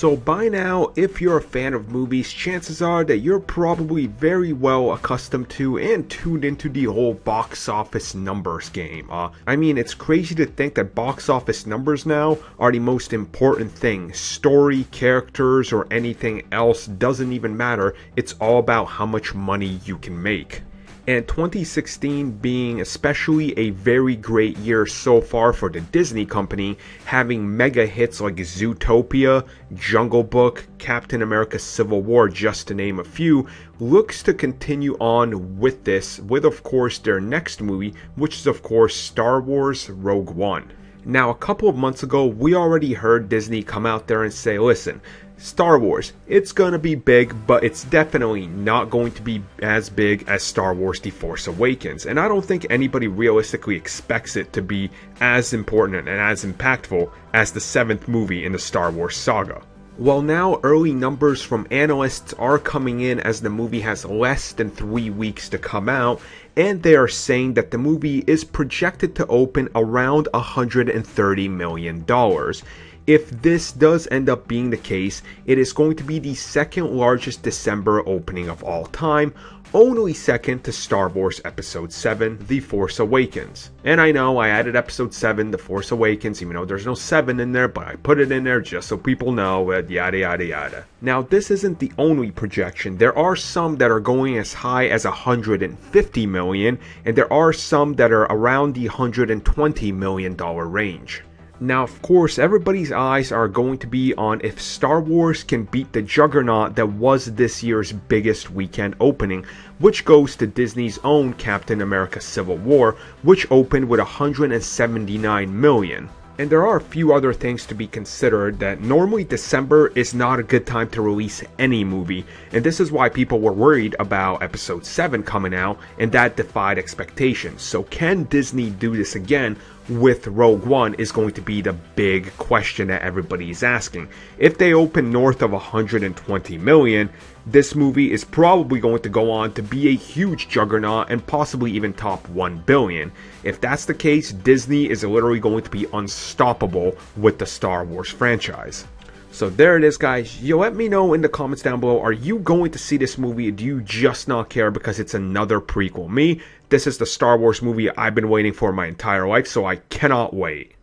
So by now, if you're a fan of movies, chances are that you're probably very well accustomed to and tuned into the whole box office numbers game. I mean, it's crazy to think that box office numbers now are the most important thing. Story, characters, or anything else doesn't even matter. It's all about how much money you can make. And 2016 being especially a very great year so far for the Disney company, having mega hits like Zootopia, Jungle Book, Captain America Civil War, just to name a few, looks to continue on with this, with of course their next movie, which is of course Star Wars Rogue One. Now, a couple of months ago, we already heard Disney come out there and say, listen, Star Wars, it's gonna be big, but it's definitely not going to be as big as Star Wars The Force Awakens. And I don't think anybody realistically expects it to be as important and as impactful as the 7th movie in the Star Wars saga. Well, now early numbers from analysts are coming in as the movie has less than 3 weeks to come out, and they are saying that the movie is projected to open around $130 million. If this does end up being the case, it is going to be the second largest December opening of all time, only second to Star Wars Episode 7, The Force Awakens. And I know I added Episode 7, The Force Awakens, even though there's no 7 in there, but I put it in there just so people know, yada yada yada. Now, this isn't the only projection. There are some that are going as high as $150 million, and there are some that are around the $120 million range. Now, of course, everybody's eyes are going to be on if Star Wars can beat the juggernaut that was this year's biggest weekend opening, which goes to Disney's own Captain America Civil War, which opened with $179 million. And there are a few other things to be considered that normally December is not a good time to release any movie, and this is why people were worried about Episode 7 coming out, and that defied expectations. So can Disney do this again with Rogue One is going to be the big question that everybody is asking. If they open north of 120 million, this movie is probably going to go on to be a huge juggernaut and possibly even top 1 billion. If that's the case, Disney is literally going to be unstoppable with the Star Wars franchise. So there it is, guys. You let me know in the comments down below, are you going to see this movie? Do you just not care because it's another prequel? Me, this is the Star Wars movie I've been waiting for my entire life, so I cannot wait.